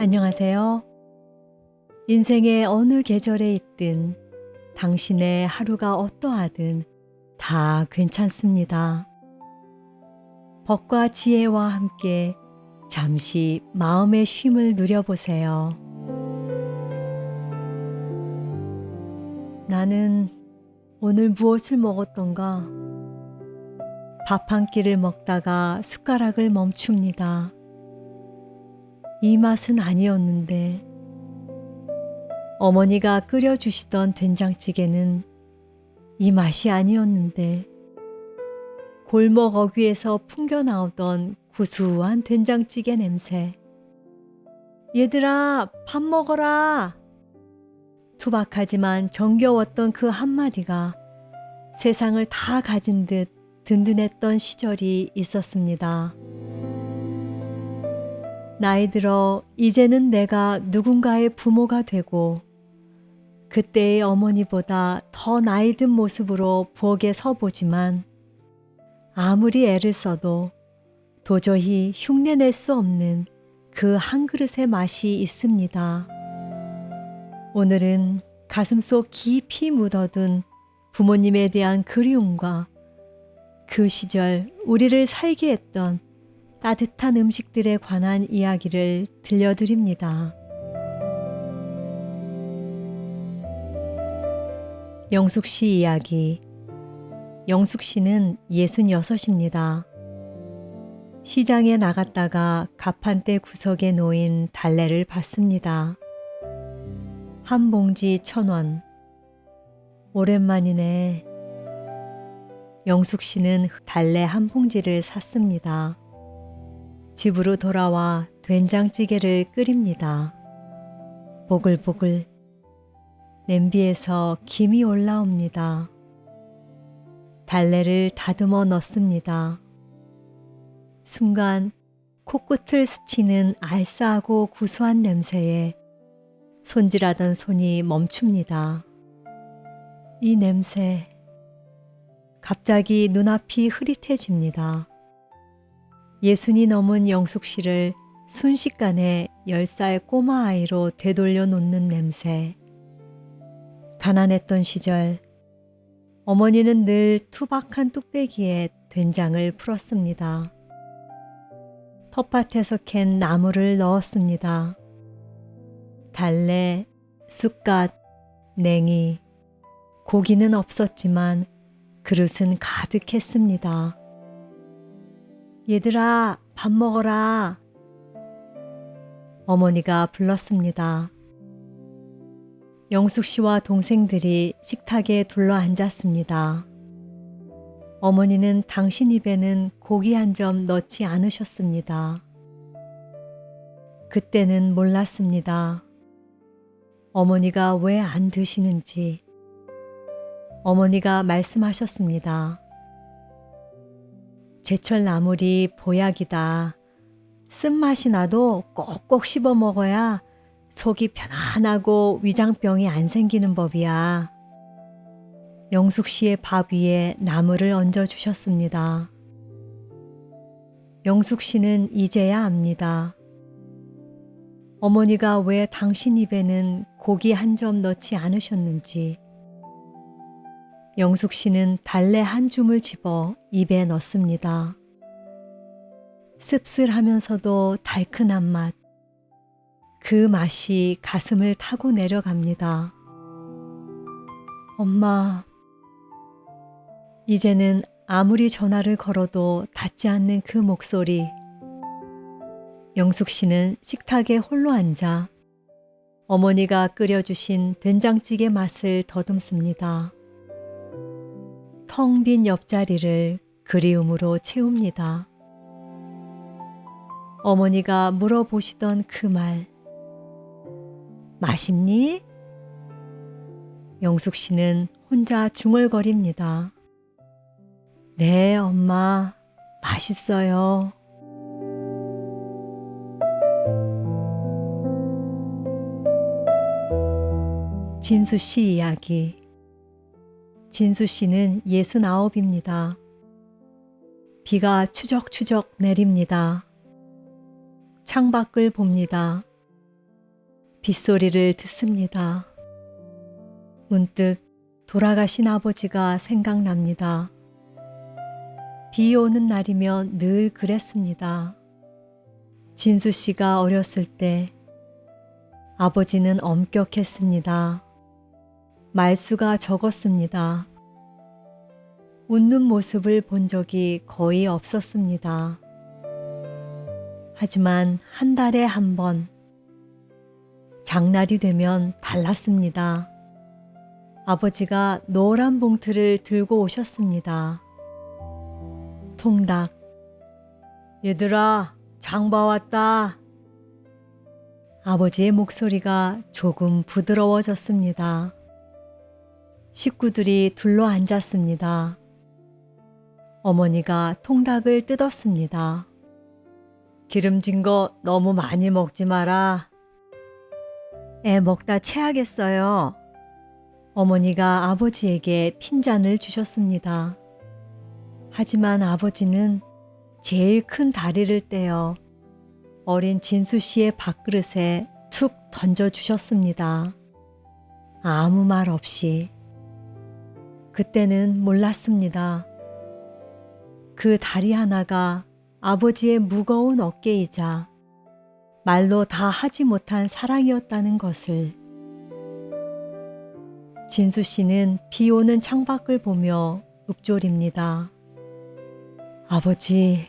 안녕하세요. 인생의 어느 계절에 있든 당신의 하루가 어떠하든 다 괜찮습니다. 법과 지혜와 함께 잠시 마음의 쉼을 누려보세요. 나는 오늘 무엇을 먹었던가? 밥 한 끼를 먹다가 숟가락을 멈춥니다. 이 맛은 아니었는데, 어머니가 끓여주시던 된장찌개는 이 맛이 아니었는데, 골목 어귀에서 풍겨나오던 구수한 된장찌개 냄새. 얘들아, 밥 먹어라! 투박하지만 정겨웠던 그 한마디가 세상을 다 가진 듯 든든했던 시절이 있었습니다. 나이 들어 이제는 내가 누군가의 부모가 되고 그때의 어머니보다 더 나이 든 모습으로 부엌에 서보지만 아무리 애를 써도 도저히 흉내낼 수 없는 그 한 그릇의 맛이 있습니다. 오늘은 가슴속 깊이 묻어둔 부모님에 대한 그리움과 그 시절 우리를 살게 했던 따뜻한 음식들에 관한 이야기를 들려드립니다. 영숙 씨 이야기. 영숙 씨는 66입니다. 시장에 나갔다가 가판대 구석에 놓인 달래를 봤습니다. 한 봉지 1,000원. 오랜만이네. 영숙 씨는 달래 한 봉지를 샀습니다. 집으로 돌아와 된장찌개를 끓입니다. 보글보글 냄비에서 김이 올라옵니다. 달래를 다듬어 넣습니다. 순간 코끝을 스치는 알싸하고 구수한 냄새에 손질하던 손이 멈춥니다. 이 냄새, 갑자기 눈앞이 흐릿해집니다. 60이 넘은 영숙 씨를 순식간에 10살 꼬마 아이로 되돌려 놓는 냄새. 가난했던 시절, 어머니는 늘 투박한 뚝배기에 된장을 풀었습니다. 텃밭에서 캔 나물을 넣었습니다. 달래, 쑥갓, 냉이, 고기는 없었지만 그릇은 가득했습니다. 얘들아, 밥 먹어라. 어머니가 불렀습니다. 영숙 씨와 동생들이 식탁에 둘러 앉았습니다. 어머니는 당신 입에는 고기 한 점 넣지 않으셨습니다. 그때는 몰랐습니다. 어머니가 왜 안 드시는지. 어머니가 말씀하셨습니다. 제철 나물이 보약이다. 쓴맛이 나도 꼭꼭 씹어 먹어야 속이 편안하고 위장병이 안 생기는 법이야. 영숙 씨의 밥 위에 나물을 얹어 주셨습니다. 영숙 씨는 이제야 압니다. 어머니가 왜 당신 입에는 고기 한 점 넣지 않으셨는지. 영숙 씨는 달래 한 줌을 집어 입에 넣습니다. 씁쓸하면서도 달큰한 맛. 그 맛이 가슴을 타고 내려갑니다. 엄마. 이제는 아무리 전화를 걸어도 닿지 않는 그 목소리. 영숙 씨는 식탁에 홀로 앉아 어머니가 끓여주신 된장찌개 맛을 더듬습니다. 텅 빈 옆자리를 그리움으로 채웁니다. 어머니가 물어보시던 그 말. 맛있니? 영숙 씨는 혼자 중얼거립니다. 네, 엄마. 맛있어요. 진수 씨 이야기. 진수 씨는 69입니다. 비가 추적추적 내립니다. 창밖을 봅니다. 빗소리를 듣습니다. 문득 돌아가신 아버지가 생각납니다. 비 오는 날이면 늘 그랬습니다. 진수 씨가 어렸을 때 아버지는 엄격했습니다. 말수가 적었습니다. 웃는 모습을 본 적이 거의 없었습니다. 하지만 한 달에 한 번, 장날이 되면 달랐습니다. 아버지가 노란 봉투를 들고 오셨습니다. 통닭. 얘들아, 장 봐왔다. 아버지의 목소리가 조금 부드러워졌습니다. 식구들이 둘러 앉았습니다. 어머니가 통닭을 뜯었습니다. 기름진 거 너무 많이 먹지 마라. 애 먹다 체하겠어요. 어머니가 아버지에게 핀잔을 주셨습니다. 하지만 아버지는 제일 큰 다리를 떼어 어린 진수 씨의 밥그릇에 툭 던져주셨습니다. 아무 말 없이. 그때는 몰랐습니다. 그 다리 하나가 아버지의 무거운 어깨이자 말로 다 하지 못한 사랑이었다는 것을. 진수 씨는 비 오는 창밖을 보며 읊조립니다. 아버지.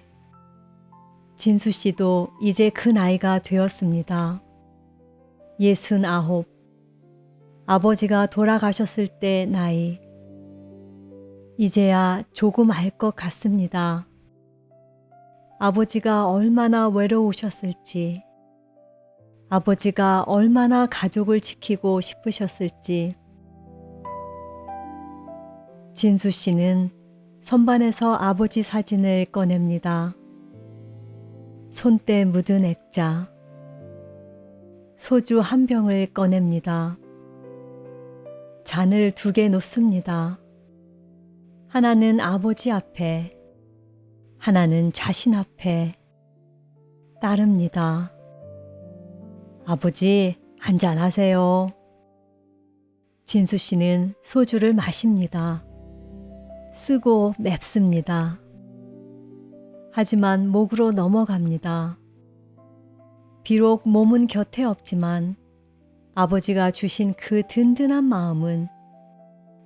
진수 씨도 이제 그 나이가 되었습니다. 69. 아버지가 돌아가셨을 때 나이. 이제야 조금 알 것 같습니다. 아버지가 얼마나 외로우셨을지, 아버지가 얼마나 가족을 지키고 싶으셨을지. 진수 씨는 선반에서 아버지 사진을 꺼냅니다. 손때 묻은 액자. 소주 한 병을 꺼냅니다. 잔을 2개 놓습니다. 하나는 아버지 앞에, 하나는 자신 앞에. 따릅니다. 아버지, 한잔하세요. 진수 씨는 소주를 마십니다. 쓰고 맵습니다. 하지만 목으로 넘어갑니다. 비록 몸은 곁에 없지만 아버지가 주신 그 든든한 마음은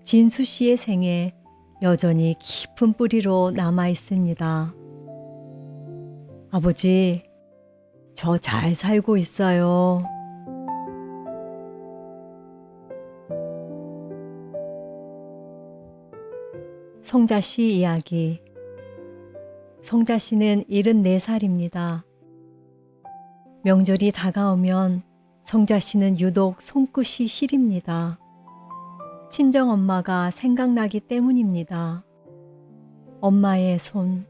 진수 씨의 생에 여전히 깊은 뿌리로 남아 있습니다. 아버지, 저 잘 살고 있어요. 성자 씨 이야기. 성자 씨는 74살입니다. 명절이 다가오면 성자 씨는 유독 손끝이 시립니다. 친정엄마가 생각나기 때문입니다. 엄마의 손.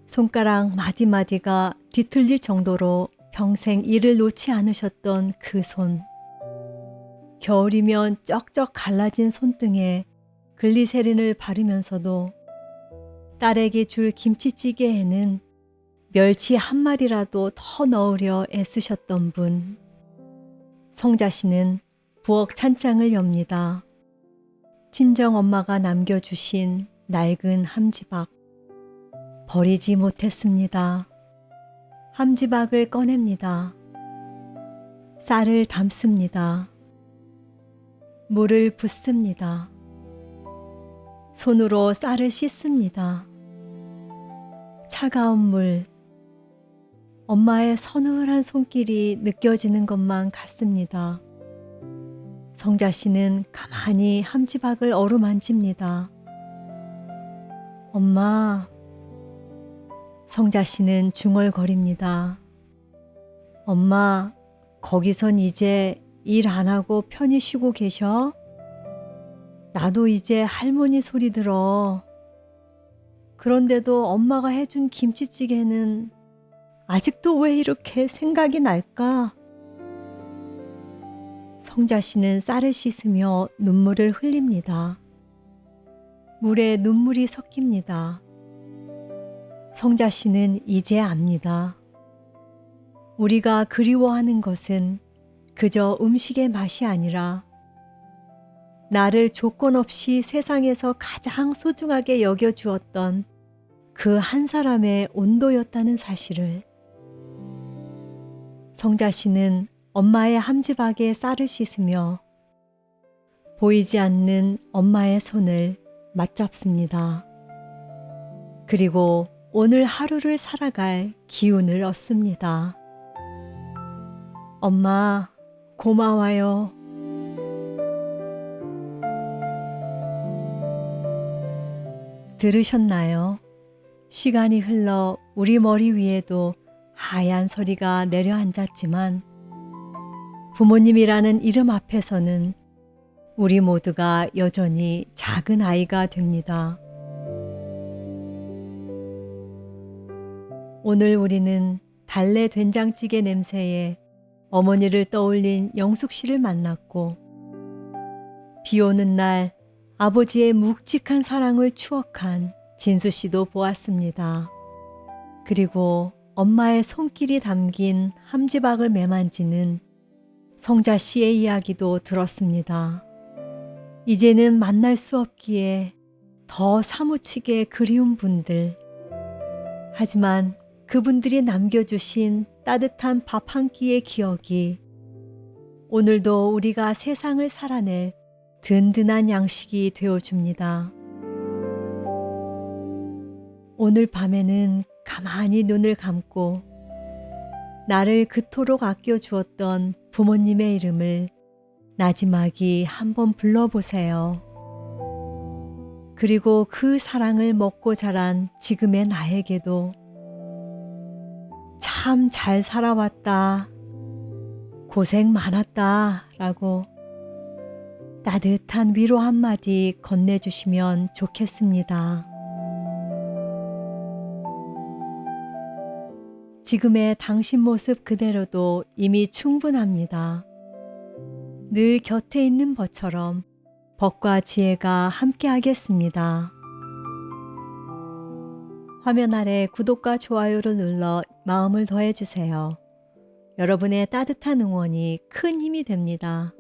손가락 마디마디가 뒤틀릴 정도로 평생 이를 놓지 않으셨던 그 손. 겨울이면 쩍쩍 갈라진 손등에 글리세린을 바르면서도 딸에게 줄 김치찌개에는 멸치 한 마리라도 더 넣으려 애쓰셨던 분. 성자 씨는 부엌 찬장을 엽니다. 친정엄마가 남겨주신 낡은 함지박. 버리지 못했습니다. 함지박을 꺼냅니다. 쌀을 담습니다. 물을 붓습니다. 손으로 쌀을 씻습니다. 차가운 물. 엄마의 서늘한 손길이 느껴지는 것만 같습니다. 성자 씨는 가만히 함지박을 어루만집니다. 엄마. 성자 씨는 중얼거립니다. 엄마, 거기선 이제 일 안 하고 편히 쉬고 계셔? 나도 이제 할머니 소리 들어. 그런데도 엄마가 해준 김치찌개는 아직도 왜 이렇게 생각이 날까? 성자 씨는 쌀을 씻으며 눈물을 흘립니다. 물에 눈물이 섞입니다. 성자 씨는 이제 압니다. 우리가 그리워하는 것은 그저 음식의 맛이 아니라 나를 조건 없이 세상에서 가장 소중하게 여겨주었던 그 한 사람의 온도였다는 사실을. 성자 씨는 엄마의 함지박에 쌀을 씻으며 보이지 않는 엄마의 손을 맞잡습니다. 그리고 오늘 하루를 살아갈 기운을 얻습니다. 엄마, 고마워요. 들으셨나요? 시간이 흘러 우리 머리 위에도 하얀 서리가 내려앉았지만 부모님이라는 이름 앞에서는 우리 모두가 여전히 작은 아이가 됩니다. 오늘 우리는 달래 된장찌개 냄새에 어머니를 떠올린 영숙 씨를 만났고, 비 오는 날 아버지의 묵직한 사랑을 추억한 진수 씨도 보았습니다. 그리고 엄마의 손길이 담긴 함지박을 매만지는 성자 씨의 이야기도 들었습니다. 이제는 만날 수 없기에 더 사무치게 그리운 분들. 하지만 그분들이 남겨주신 따뜻한 밥 한 끼의 기억이 오늘도 우리가 세상을 살아낼 든든한 양식이 되어줍니다. 오늘 밤에는 가만히 눈을 감고 나를 그토록 아껴주었던 부모님의 이름을 나지막이 한번 불러보세요. 그리고 그 사랑을 먹고 자란 지금의 나에게도 참 잘 살아왔다, 고생 많았다 라고 따뜻한 위로 한마디 건네주시면 좋겠습니다. 지금의 당신 모습 그대로도 이미 충분합니다. 늘 곁에 있는 법처럼 법과 지혜가 함께 하겠습니다. 화면 아래 구독과 좋아요를 눌러 마음을 더해 주세요. 여러분의 따뜻한 응원이 큰 힘이 됩니다.